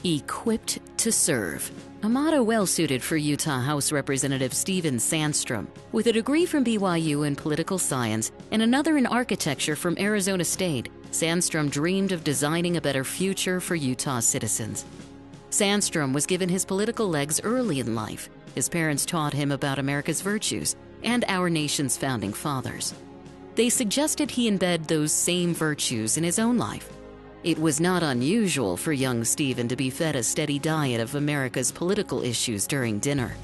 Equipped to serve. A motto well-suited for Utah House Representative Stephen Sandstrom. With a degree from BYU in political science and another in architecture from Arizona State, Sandstrom dreamed of designing a better future for Utah citizens. Sandstrom was given his political legs early in life. His parents taught him about America's virtues and our nation's founding fathers. They suggested he embed those same virtues in his own life. It was not unusual for young Stephen to be fed a steady diet of America's political issues during dinner.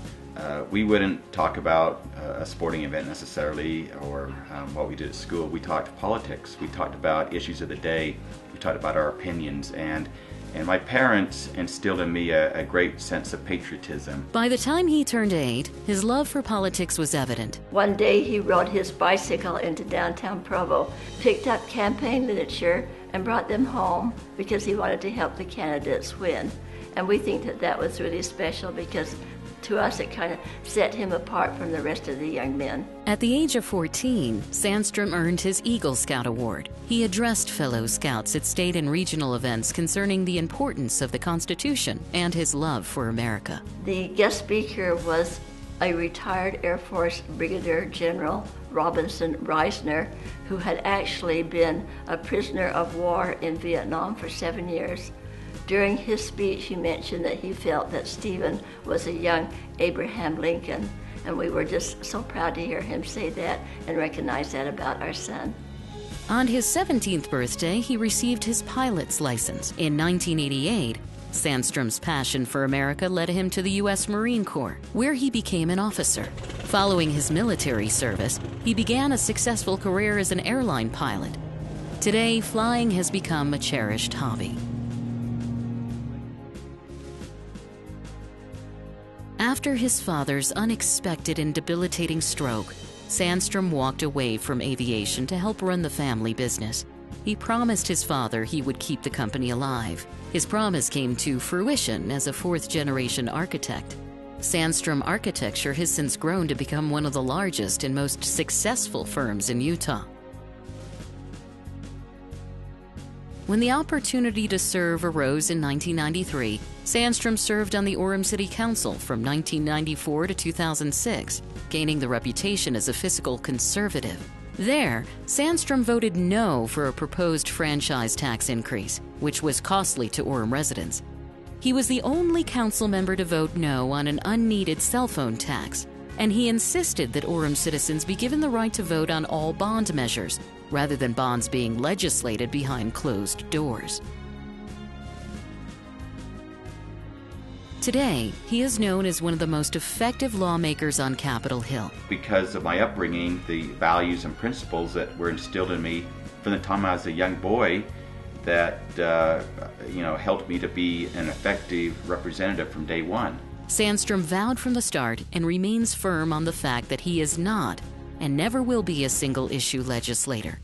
We wouldn't talk about a sporting event necessarily, or what we did at school. We talked politics. We talked about issues of the day. We talked about our opinions, and my parents instilled in me a great sense of patriotism. By the time he turned 8, his love for politics was evident. One day he rode his bicycle into downtown Provo, picked up campaign literature, and brought them home because he wanted to help the candidates win. And we think that that was really special because to us it kind of set him apart from the rest of the young men. At the age of 14, Sandstrom earned his Eagle Scout Award. He addressed fellow scouts at state and regional events concerning the importance of the Constitution and his love for America. The guest speaker was a retired Air Force Brigadier General Robinson Reisner, who had actually been a prisoner of war in Vietnam for 7 years. During his speech, he mentioned that he felt that Stephen was a young Abraham Lincoln, and we were just so proud to hear him say that and recognize that about our son. On his 17th birthday, he received his pilot's license. In 1988, Sandstrom's passion for America led him to the U.S. Marine Corps, where he became an officer. Following his military service, he began a successful career as an airline pilot. Today, flying has become a cherished hobby. After his father's unexpected and debilitating stroke, Sandstrom walked away from aviation to help run the family business. He promised his father he would keep the company alive. His promise came to fruition as a fourth-generation architect. Sandstrom Architecture has since grown to become one of the largest and most successful firms in Utah. When the opportunity to serve arose in 1993, Sandstrom served on the Orem City Council from 1994 to 2006, gaining the reputation as a fiscal conservative. There, Sandstrom voted no for a proposed franchise tax increase, which was costly to Orem residents. He was the only council member to vote no on an unneeded cell phone tax, and he insisted that Orem citizens be given the right to vote on all bond measures, rather than bonds being legislated behind closed doors. Today, he is known as one of the most effective lawmakers on Capitol Hill. Because of my upbringing, the values and principles that were instilled in me from the time I was a young boy that helped me to be an effective representative from day one. Sandstrom vowed from the start and remains firm on the fact that he is not and never will be a single-issue legislator.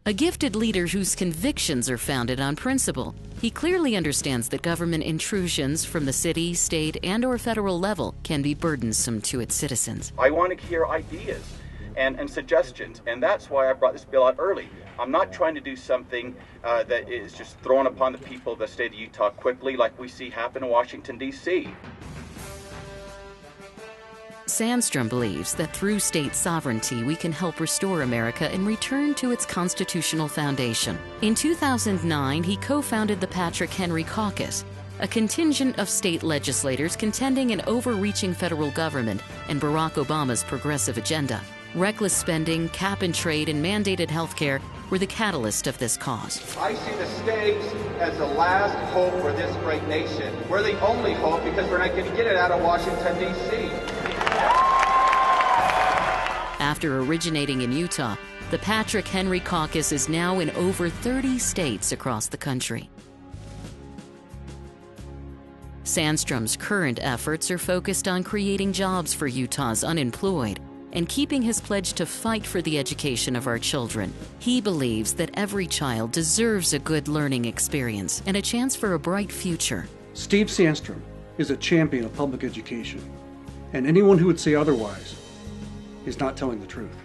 A gifted leader whose convictions are founded on principle, he clearly understands that government intrusions from the city, state, and/or federal level can be burdensome to its citizens. I want to hear ideas and suggestions, and that's why I brought this bill out early. I'm not trying to do something that is just thrown upon the people of the state of Utah quickly like we see happen in Washington, D.C. Sandstrom believes that through state sovereignty we can help restore America and return to its constitutional foundation. In 2009, he co-founded the Patrick Henry Caucus, a contingent of state legislators contending an overreaching federal government and Barack Obama's progressive agenda. Reckless spending, cap-and-trade, and mandated health care were the catalyst of this cause. I see the states as the last hope for this great nation. We're the only hope because we're not going to get it out of Washington, D.C. After originating in Utah, the Patrick Henry Caucus is now in over 30 states across the country. Sandstrom's current efforts are focused on creating jobs for Utah's unemployed and keeping his pledge to fight for the education of our children. He believes that every child deserves a good learning experience and a chance for a bright future. Steve Sandstrom is a champion of public education, and anyone who would say otherwise is not telling the truth.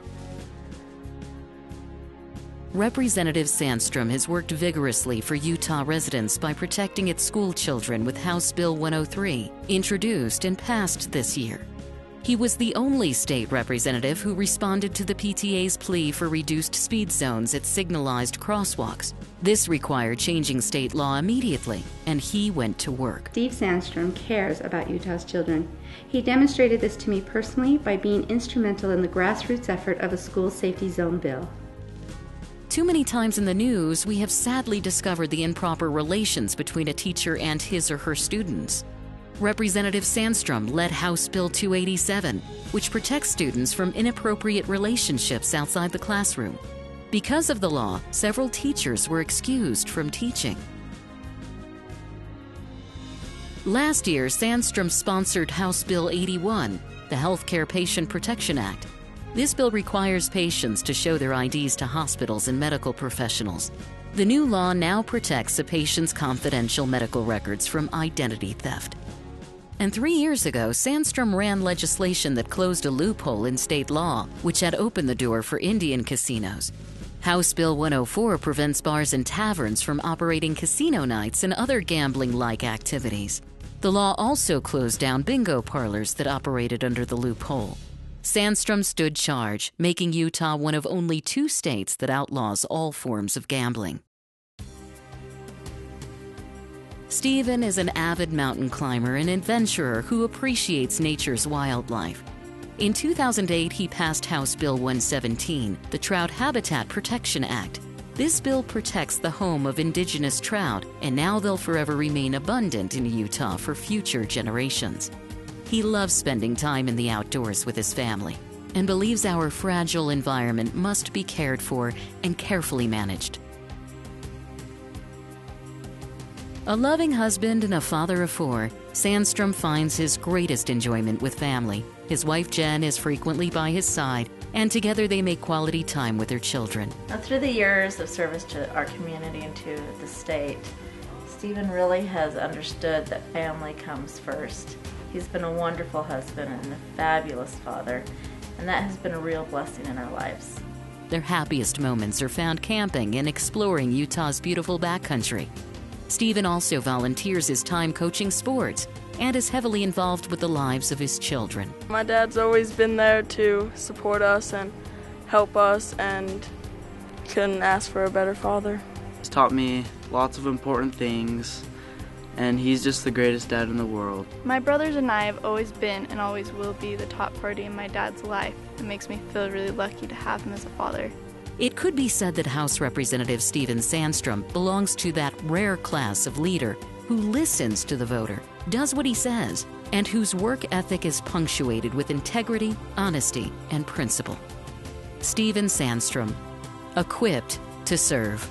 Representative Sandstrom has worked vigorously for Utah residents by protecting its school children with House Bill 103, introduced and passed this year. He was the only state representative who responded to the PTA's plea for reduced speed zones at signalized crosswalks. This required changing state law immediately, and he went to work. Steve Sandstrom cares about Utah's children. He demonstrated this to me personally by being instrumental in the grassroots effort of a school safety zone bill. Too many times in the news, we have sadly discovered the improper relations between a teacher and his or her students. Representative Sandstrom led House Bill 287, which protects students from inappropriate relationships outside the classroom. Because of the law, several teachers were excused from teaching. Last year, Sandstrom sponsored House Bill 81, the Healthcare Patient Protection Act. This bill requires patients to show their IDs to hospitals and medical professionals. The new law now protects a patient's confidential medical records from identity theft. And 3 years ago, Sandstrom ran legislation that closed a loophole in state law, which had opened the door for Indian casinos. House Bill 104 prevents bars and taverns from operating casino nights and other gambling-like activities. The law also closed down bingo parlors that operated under the loophole. Sandstrom stood charge, making Utah one of only 2 states that outlaws all forms of gambling. Stephen is an avid mountain climber and adventurer who appreciates nature's wildlife. In 2008, he passed House Bill 117, the Trout Habitat Protection Act. This bill protects the home of indigenous trout, and now they'll forever remain abundant in Utah for future generations. He loves spending time in the outdoors with his family and believes our fragile environment must be cared for and carefully managed. A loving husband and a father of 4, Sandstrom finds his greatest enjoyment with family. His wife Jen is frequently by his side, and together they make quality time with their children. Now, through the years of service to our community and to the state, Stephen really has understood that family comes first. He's been a wonderful husband and a fabulous father, and that has been a real blessing in our lives. Their happiest moments are found camping and exploring Utah's beautiful backcountry. Stephen also volunteers his time coaching sports and is heavily involved with the lives of his children. My dad's always been there to support us and help us, and couldn't ask for a better father. He's taught me lots of important things, and he's just the greatest dad in the world. My brothers and I have always been and always will be the top priority in my dad's life. It makes me feel really lucky to have him as a father. It could be said that House Representative Stephen Sandstrom belongs to that rare class of leader who listens to the voter, does what he says, and whose work ethic is punctuated with integrity, honesty, and principle. Stephen Sandstrom, equipped to serve.